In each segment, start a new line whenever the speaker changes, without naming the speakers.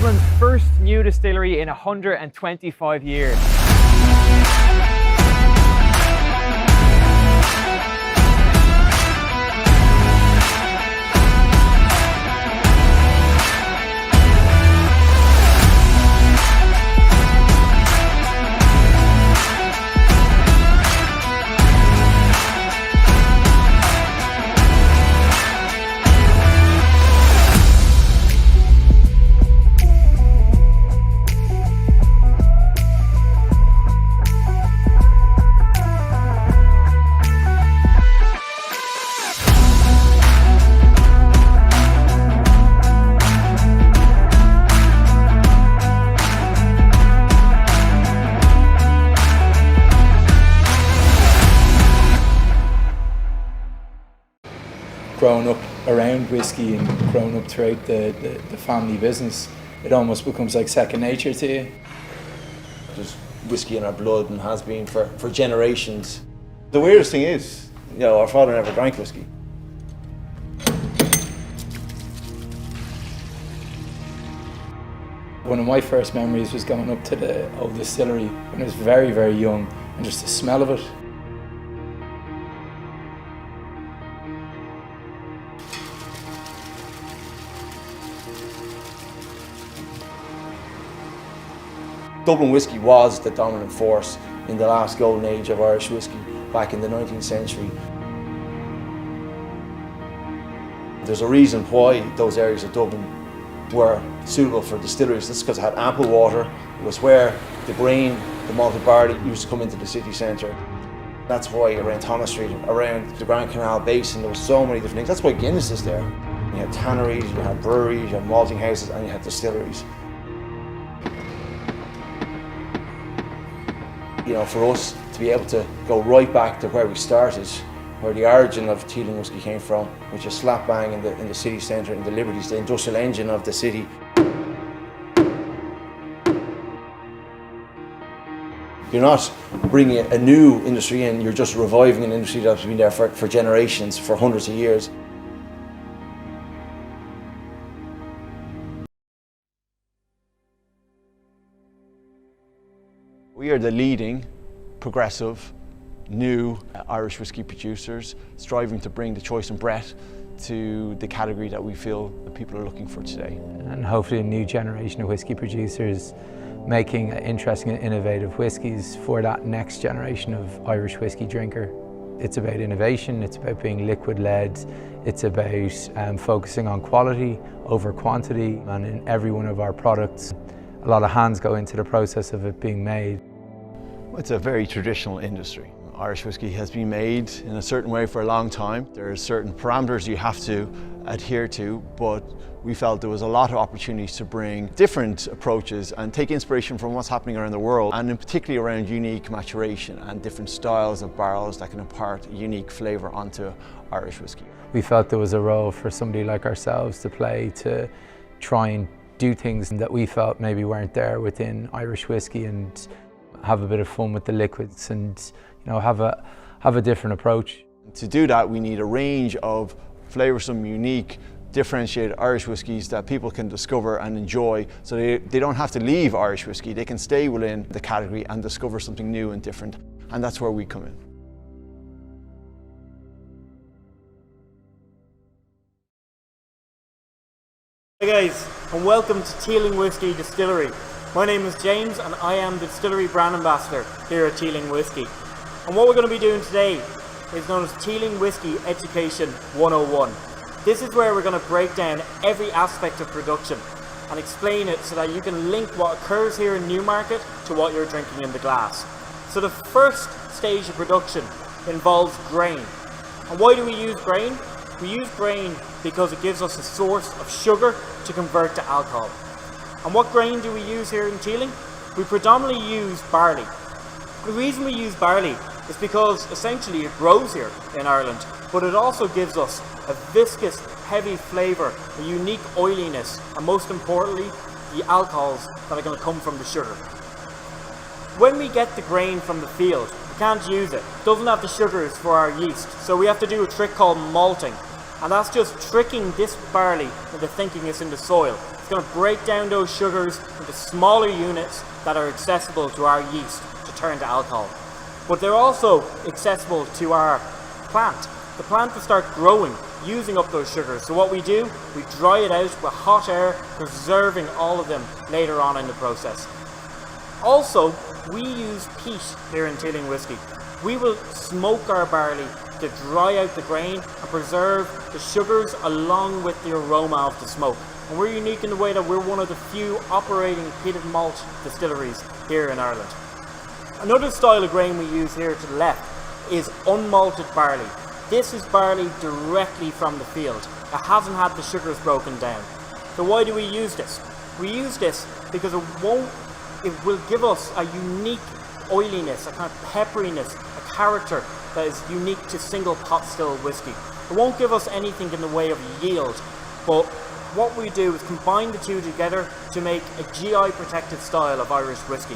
Dublin's first new distillery in 125 years.
Growing up around whiskey and growing up throughout the family business, it almost becomes like second nature to you.
There's whiskey in our blood and has been for generations. The weirdest thing is, you know, our father never drank whiskey.
One of my first memories was going up to the old distillery when I was very, very young, and just the smell of it.
Dublin Whiskey was the dominant force in the last golden age of Irish whiskey back in the 19th century. There's a reason why those areas of Dublin were suitable for distilleries. This is because it had ample water. It was where the grain, the malted barley, used to come into the city centre. That's why around Thomas Street, around the Grand Canal Basin, there were so many different things. That's why Guinness is there. You had tanneries, you had breweries, you had malting houses, and you had distilleries. You know, for us to be able to go right back to where we started, where the origin of Teeling whiskey came from, which is slap bang in the city centre, in the Liberties, the industrial engine of the city. You're not bringing a new industry in, you're just reviving an industry that's been there for generations, for hundreds of years. We are the leading, progressive, new Irish whiskey producers, striving to bring the choice and breadth to the category that we feel that people are looking for today.
And hopefully a new generation of whiskey producers making interesting and innovative whiskies for that next generation of Irish whiskey drinker. It's about innovation, it's about being liquid-led, it's about focusing on quality over quantity, and in every one of our products, a lot of hands go into the process of it being made.
It's a very traditional industry. Irish whiskey has been made in a certain way for a long time. There are certain parameters you have to adhere to, but we felt there was a lot of opportunities to bring different approaches and take inspiration from what's happening around the world, and in particularly around unique maturation and different styles of barrels that can impart a unique flavour onto Irish whiskey.
We felt there was a role for somebody like ourselves to play, to try and do things that we felt maybe weren't there within Irish whiskey, and have a bit of fun with the liquids, and have a different approach.
To do that, we need a range of flavoursome, unique, differentiated Irish whiskies that people can discover and enjoy, so they don't have to leave Irish whiskey. They can stay within the category and discover something new and different, and that's where we come in.
Hey guys, and welcome to Teeling Whiskey Distillery. My name is James and I am the Distillery Brand Ambassador here at Teeling Whiskey. And what we're going to be doing today is known as Teeling Whiskey Education 101. This is where we're going to break down every aspect of production and explain it so that you can link what occurs here in Newmarket to what you're drinking in the glass. So the first stage of production involves grain. And why do we use grain? We use grain because it gives us a source of sugar to convert to alcohol. And what grain do we use here in Teeling? We predominantly use barley. The reason we use barley is because essentially it grows here in Ireland, but it also gives us a viscous, heavy flavour, a unique oiliness, and most importantly, the alcohols that are going to come from the sugar. When we get the grain from the field, we can't use it. It doesn't have the sugars for our yeast, so we have to do a trick called malting. And that's just tricking this barley into thinking it's in the soil. It's going to break down those sugars into smaller units that are accessible to our yeast to turn to alcohol. But they're also accessible to our plant. The plant will start growing, using up those sugars. So what we do, we dry it out with hot air, preserving all of them later on in the process. Also, we use peat here in Teeling Whiskey. We will smoke our barley to dry out the grain and preserve the sugars along with the aroma of the smoke. And we're unique in the way that we're one of the few operating peated malt distilleries here in Ireland. Another style of grain we use here to the left is unmalted barley. This is barley directly from the field. It hasn't had the sugars broken down. So why do we use this? We use this because it will give us a unique oiliness, a kind of pepperiness, a character that is unique to single pot still whiskey. It won't give us anything in the way of yield, but what we do is combine the two together to make a GI protected style of Irish whiskey.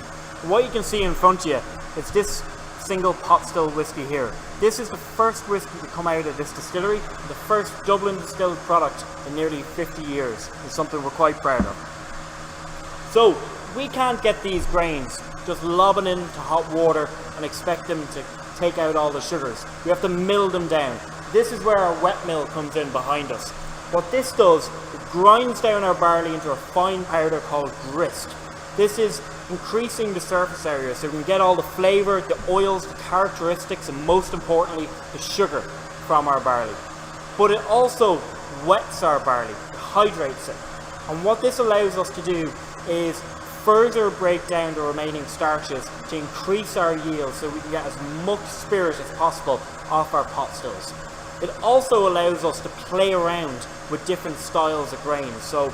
What you can see in front of you is this single pot still whiskey here. This is the first whiskey to come out of this distillery, the first Dublin distilled product in nearly 50 years. It's something we're quite proud of. So we can't get these grains just lobbing into hot water and expect them to take out all the sugars. We have to mill them down. This is where our wet mill comes in behind us. What this does, it grinds down our barley into a fine powder called grist. This is increasing the surface area so we can get all the flavour, the oils, the characteristics, and most importantly, the sugar from our barley. But it also wets our barley, it hydrates it. And what this allows us to do is further break down the remaining starches to increase our yield so we can get as much spirit as possible off our pot stills. It also allows us to play around with different styles of grain. So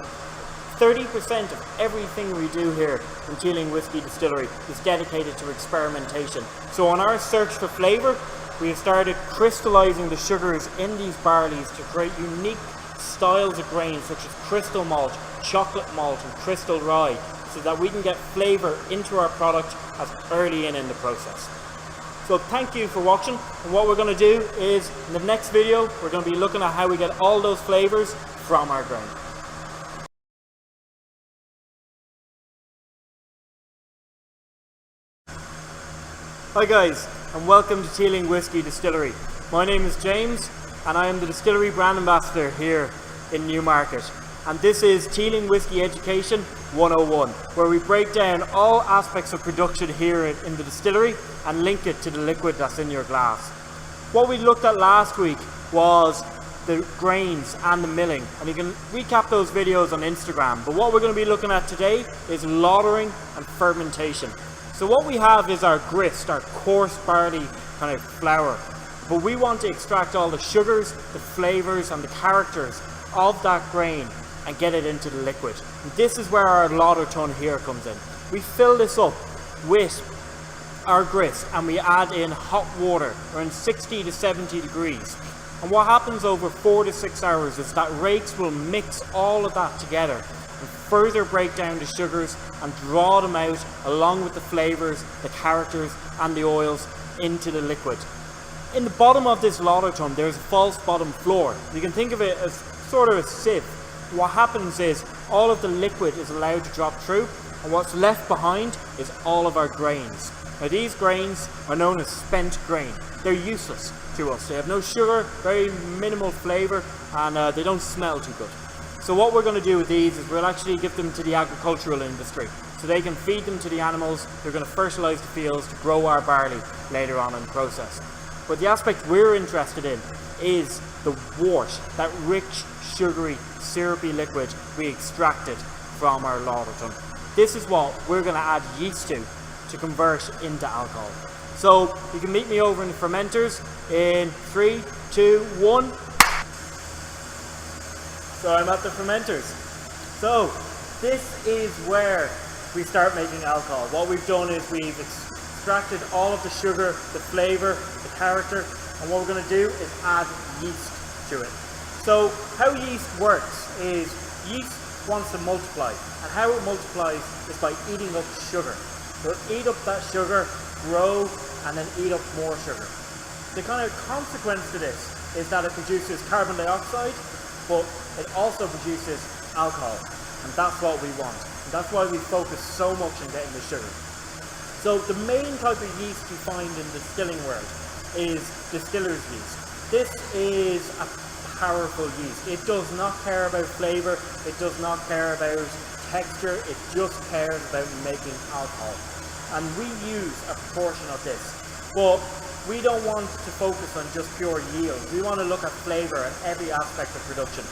30% of everything we do here in Teeling Whiskey Distillery is dedicated to experimentation. So on our search for flavour, we have started crystallising the sugars in these barleys to create unique styles of grain such as crystal malt, chocolate malt and crystal rye, so that we can get flavour into our product as early in the process. So thank you for watching, and what we're going to do is in the next video we're going to be looking at how we get all those flavours from our grain. Hi guys, and welcome to Teeling Whiskey Distillery. My name is James and I am the Distillery Brand Ambassador here in Newmarket. And this is Teeling Whiskey Education 101, where we break down all aspects of production here in the distillery and link it to the liquid that's in your glass. What we looked at last week was the grains and the milling, and you can recap those videos on Instagram. But what we're going to be looking at today is lautering and fermentation. So what we have is our grist, our coarse barley kind of flour. But we want to extract all the sugars, the flavours and the characters of that grain and get it into the liquid. And this is where our lauter tun here comes in. We fill this up with our grist and we add in hot water around 60 to 70 degrees. And what happens over 4 to 6 hours is that rakes will mix all of that together and further break down the sugars and draw them out along with the flavours, the characters and the oils into the liquid. In the bottom of this lauter tun there's a false bottom floor. You can think of it as sort of a sieve. What happens is all of the liquid is allowed to drop through, and what's left behind is all of our grains. Now these grains are known as spent grain. They're useless to us. They have no sugar, very minimal flavour, and they don't smell too good. So what we're going to do with these is we'll actually give them to the agricultural industry so they can feed them to the animals. They're going to fertilise the fields to grow our barley later on in the process. But the aspect we're interested in is the wort, that rich, sugary, syrupy liquid we extracted from our lauter tun. This is what we're going to add yeast to convert into alcohol. So you can meet me over in the fermenters in 3, 2, 1. So I'm at the fermenters. So this is where we start making alcohol. What we've done is we've extracted all of the sugar, the flavour, the character, and what we're going to do is add yeast to it. So how yeast works is yeast wants to multiply, and how it multiplies is by eating up sugar. So it'll eat up that sugar, grow, and then eat up more sugar. The kind of consequence to this is that it produces carbon dioxide, but it also produces alcohol, and that's what we want. And that's why we focus so much on getting the sugar. So the main type of yeast you find in the distilling world is distiller's yeast. This is a powerful yeast. It does not care about flavour, it does not care about texture, it just cares about making alcohol. And we use a proportion of this. But we don't want to focus on just pure yield. We want to look at flavour and every aspect of production.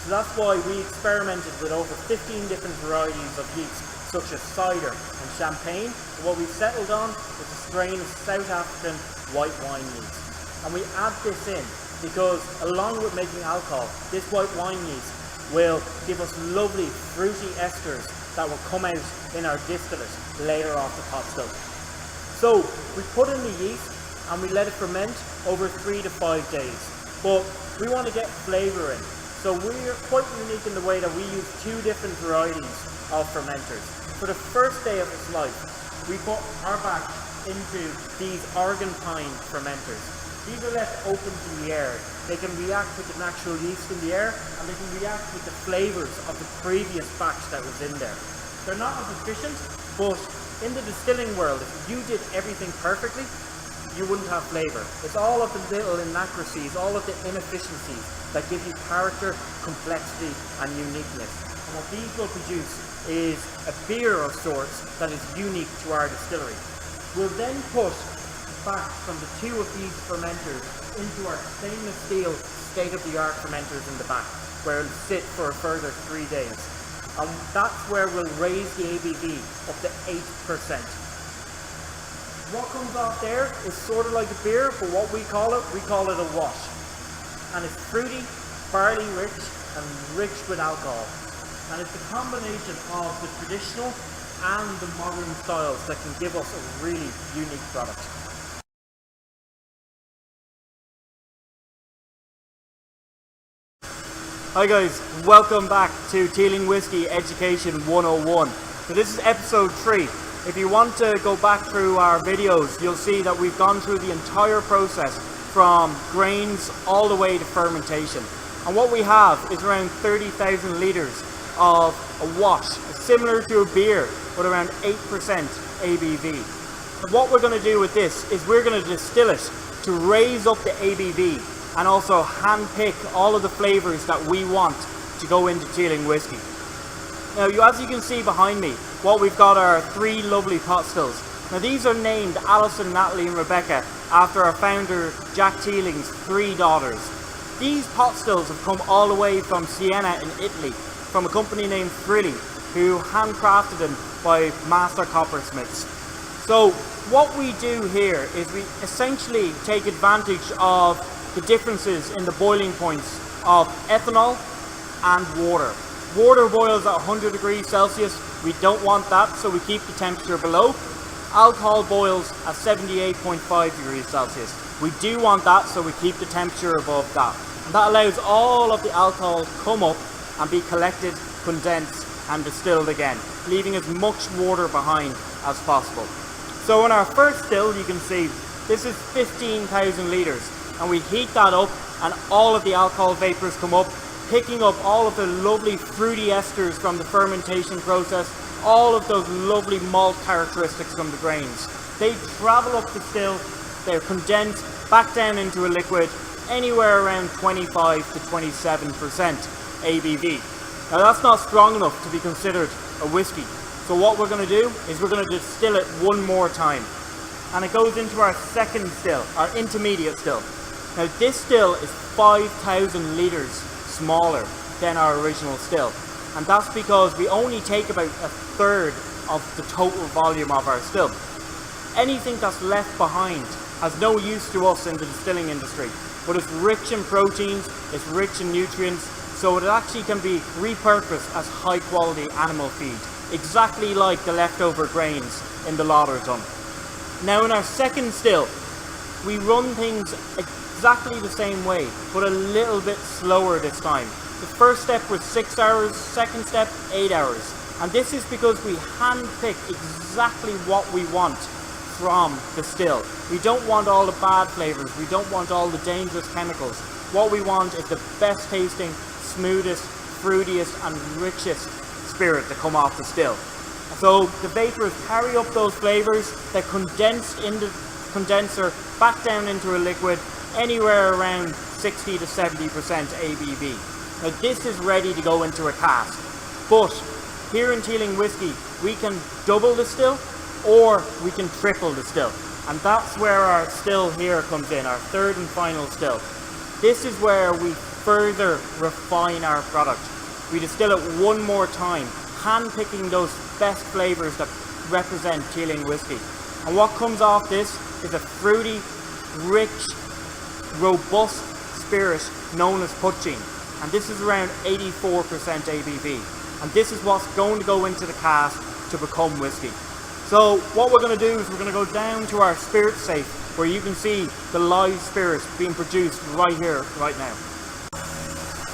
So that's why we experimented with over 15 different varieties of yeast, such as cider and champagne. And what we settled on is a strain of South African white wine yeast. And we add this in because along with making alcohol, this white wine yeast will give us lovely fruity esters that will come out in our distillate later off the pot still. So we put in the yeast and we let it ferment over 3 to 5 days. But we want to get flavour in. So we're quite unique in the way that we use 2 different varieties of fermenters. For the first day of its life, we put our batch into these Argan pine fermenters. These are left open to the air. They can react with the natural yeast in the air, and they can react with the flavours of the previous batch that was in there. They're not as efficient, but in the distilling world, if you did everything perfectly, you wouldn't have flavour. It's all of the little inaccuracies, all of the inefficiencies that give you character, complexity and uniqueness. And what these will produce is a beer of sorts that is unique to our distillery. We'll then put back from the 2 of these fermenters into our stainless steel state-of-the-art fermenters in the back, where it'll sit for a further 3 days. And that's where we'll raise the ABV up to 8%. What comes off there is sort of like a beer, but what we call it a wash. And it's fruity, barley rich, and rich with alcohol. And it's a combination of the traditional and the modern styles that can give us a really unique product. Hi guys, welcome back to Teeling Whiskey Education 101. So this is episode 3. If you want to go back through our videos, you'll see that we've gone through the entire process from grains all the way to fermentation. And what we have is around 30,000 litres of a wash, similar to a beer, with around 8% ABV. And what we're going to do with this is we're going to distill it to raise up the ABV and also hand pick all of the flavours that we want to go into Teeling whiskey. Now, as you can see behind me, what we've got are 3 lovely pot stills. Now these are named Alison, Natalie and Rebecca after our founder Jack Teeling's 3 daughters. These pot stills have come all the way from Siena in Italy, from a company named Frilli, who handcrafted them by master coppersmiths. So what we do here is we essentially take advantage of the differences in the boiling points of ethanol and water. Water boils at 100 degrees Celsius. We don't want that, so we keep the temperature below. Alcohol boils at 78.5 degrees Celsius. We do want that, so we keep the temperature above that. And that allows all of the alcohol to come up and be collected, condensed and distilled again, leaving as much water behind as possible. So in our first still, you can see this is 15,000 litres, and we heat that up and all of the alcohol vapours come up, picking up all of the lovely fruity esters from the fermentation process, all of those lovely malt characteristics from the grains. They travel up the still, they're condensed back down into a liquid, anywhere around 25 to 27% ABV. Now that's not strong enough to be considered a whiskey. So what we're going to do is we're going to distill it one more time. And it goes into our second still, our intermediate still. Now this still is 5,000 litres smaller than our original still. And that's because we only take about a third of the total volume of our still. Anything that's left behind has no use to us in the distilling industry, but it's rich in proteins, it's rich in nutrients, so it actually can be repurposed as high quality animal feed, exactly like the leftover grains in the lauder tun. Now in our second still, we run things exactly the same way, but a little bit slower this time. The first step was 6 hours, second step 8 hours. And this is because we hand pick exactly what we want from the still. We don't want all the bad flavours, we don't want all the dangerous chemicals. what we want is the best tasting, smoothest, fruitiest and richest spirit to come off the still. So the vapors carry up those flavors, they condense in the condenser back down into a liquid anywhere around 60 to 70% ABV. Now this is ready to go into a cask, but here in Teeling Whiskey we can double distill or we can triple distill, and that's where our still here comes in, our third and final still. This is where we further refine our product. We distill it one more time, hand-picking those best flavors that represent Teeling Whiskey. And what comes off this is a fruity, rich, robust spirit known as poaching. And this is around 84% ABV. And this is what's going to go into the cask to become whiskey. So what we're going to do is we're going to go down to our spirit safe, where you can see the live spirit being produced right here, right now.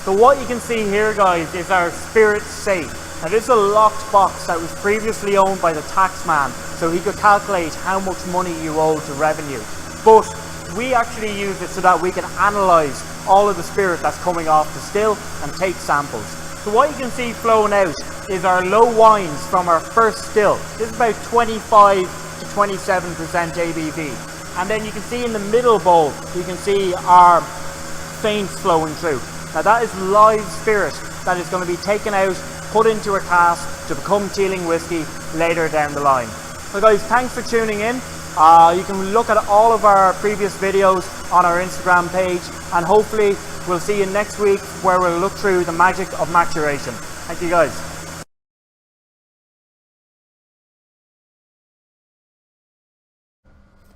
So what you can see here, guys, is our spirit safe. Now this is a locked box that was previously owned by the tax man, so he could calculate how much money you owe to revenue. But we actually use it so that we can analyse all of the spirit that's coming off the still and take samples. So what you can see flowing out is our low wines from our first still. This is about 25 to 27% ABV. And then you can see in the middle bowl, you can see our faints flowing through. Now that is live spirit that is going to be taken out, put into a cask to become Teeling Whiskey later down the line. So guys, thanks for tuning in. You can look at all of our previous videos on our Instagram page, and hopefully we'll see you next week where we'll look through the magic of maturation. Thank you guys.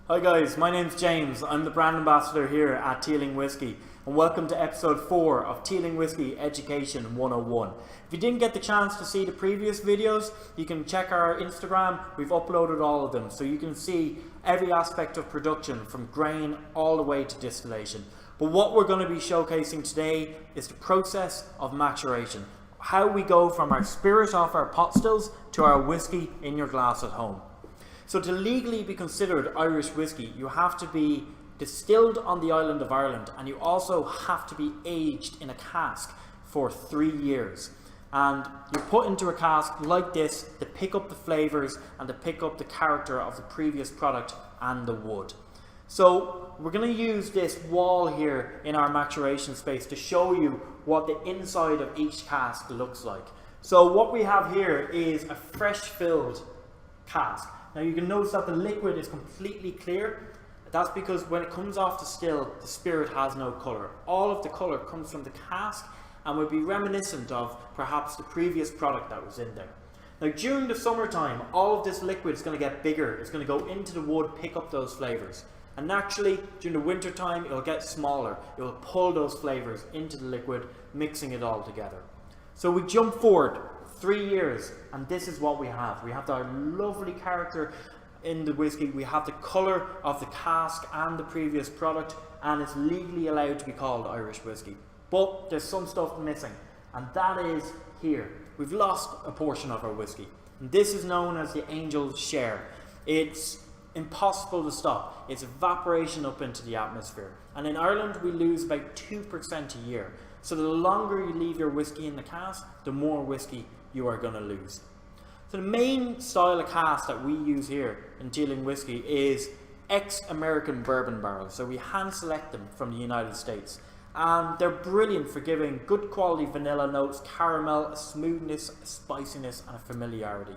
Hi guys, my name's James. I'm the brand ambassador here at Teeling Whiskey, and welcome to episode 4 of Teeling Whiskey Education 101. If you didn't get the chance to see the previous videos, you can check our Instagram. We've uploaded all of them, so you can see every aspect of production from grain all the way to distillation. But what we're going to be showcasing today is the process of maturation. How we go from our spirit off our pot stills to our whiskey in your glass at home. So to legally be considered Irish whiskey, you have to be distilled on the island of Ireland, and you also have to be aged in a cask for 3 years. And you're put into a cask like this to pick up the flavours and to pick up the character of the previous product and the wood. So we're going to use this wall here in our maturation space to show you what the inside of each cask looks like. So what we have here is a fresh filled cask. Now you can notice that the liquid is completely clear. That's because when it comes off the still, the spirit has no colour. All of the colour comes from the cask and would be reminiscent of perhaps the previous product that was in there. Now during the summertime, all of this liquid is going to get bigger. It's going to go into the wood, pick up those flavours. And naturally, during the winter time, it'll get smaller. It will pull those flavours into the liquid, mixing it all together. So we jump forward 3 years, and this is what we have. We have our lovely character in the whiskey. We have the colour of the cask and the previous product, and it's legally allowed to be called Irish whiskey. But there's some stuff missing, and that is here. We've lost a portion of our whiskey. And this is known as the angel's share. It's impossible to stop. It's evaporation up into the atmosphere. And in Ireland, we lose about 2% a year. So the longer you leave your whiskey in the cask, the more whiskey you are going to lose. So the main style of cask that we use here in Teeling Whiskey is ex-American bourbon barrels. So we hand select them from the United States. And they're brilliant for giving good quality vanilla notes, caramel, a smoothness, a spiciness and a familiarity.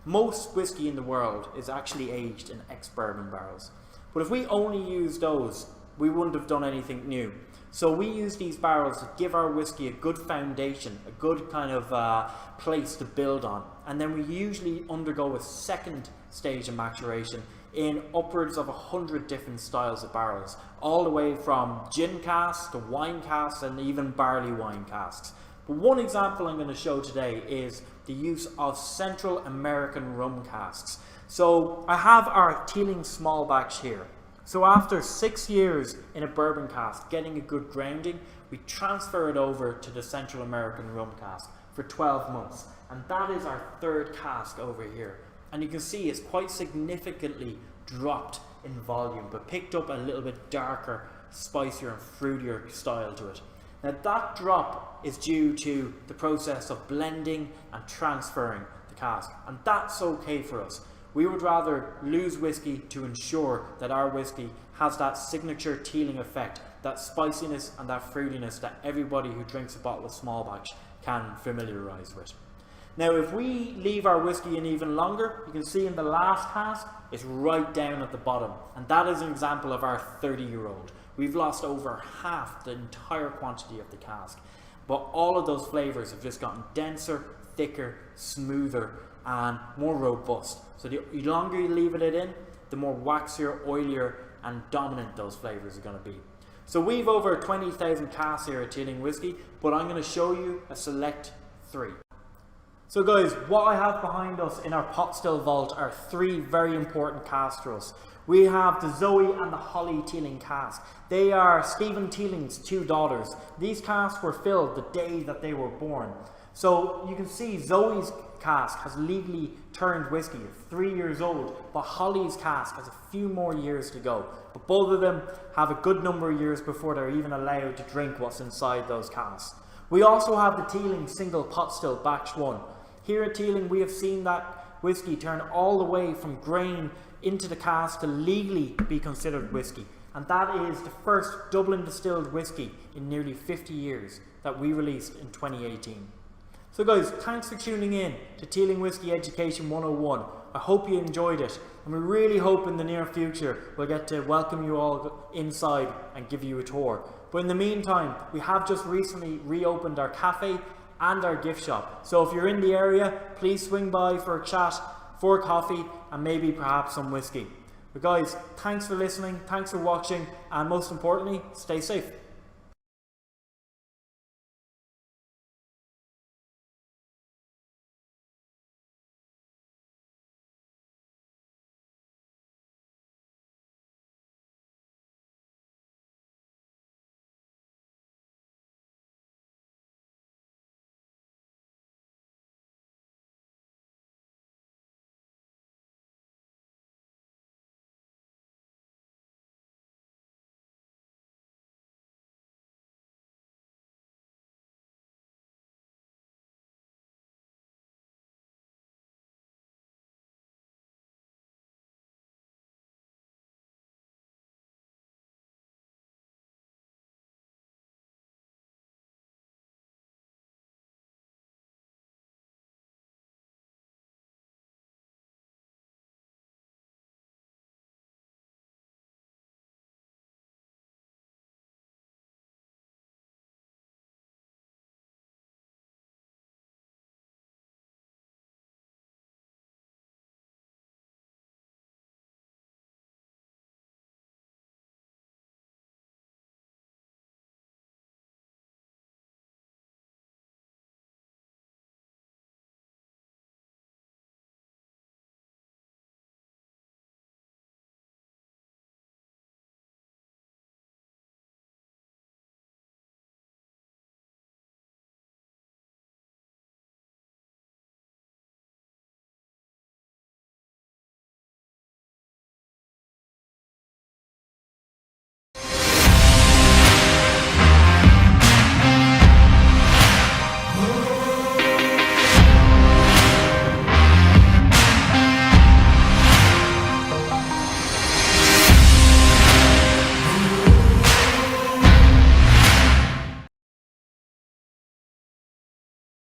Most whiskey in the world is actually aged in ex-bourbon barrels. But if we only used those, we wouldn't have done anything new. So we use these barrels to give our whiskey a good foundation, a good kind of place to build on. And then we usually undergo a second stage of maturation in upwards of 100 different styles of barrels, all the way from gin casks to wine casks and even barley wine casks. But one example I'm going to show today is the use of Central American rum casks. So I have our Teeling small batch here. So after 6 years in a bourbon cask, getting a good grounding, we transfer it over to the Central American rum cask for 12 months. And that is our third cask over here. And you can see it's quite significantly dropped in volume, but picked up a little bit darker spicier and fruitier style to it. Now that drop is due to the process of blending and transferring the cask, and that's okay for us. We would rather lose whiskey to ensure that our whiskey has that signature Teeling effect, that spiciness and that fruitiness that everybody who drinks a bottle of small batch can familiarise with. Now if we leave our whiskey in even longer, you can see in the last cask it's right down at the bottom, and that is an example of our 30-year-old. We've lost over half the entire quantity of the cask, but all of those flavours have just gotten denser, thicker, smoother and more robust. So the longer you leave it in, the more waxier, oilier and dominant those flavours are going to be. So we've over 20,000 casks here at Teeling Whiskey, but I'm going to show you a select 3. So guys, what I have behind us in our pot still vault are 3 very important casks for us. We have the Zoe and the Holly Teeling cask. They are Stephen Teeling's 2 daughters. These casks were filled the day that they were born. So you can see Zoe's cask has legally turned whiskey at 3 years old, but Holly's cask has a few more years to go. But both of them have a good number of years before they're even allowed to drink what's inside those casks. We also have the Teeling single pot still batch 1. Here at Teeling we have seen that whiskey turn all the way from grain into the cask to legally be considered whiskey. And that is the first Dublin distilled whiskey in nearly 50 years that we released in 2018. So guys, thanks for tuning in to Teeling Whiskey Education 101. I hope you enjoyed it, and we really hope in the near future we'll get to welcome you all inside and give you a tour. But in the meantime, we have just recently reopened our cafe and our gift shop. So if you're in the area, please swing by for a chat, for a coffee, and maybe perhaps some whiskey. But guys, thanks for listening, thanks for watching, and most importantly, stay safe.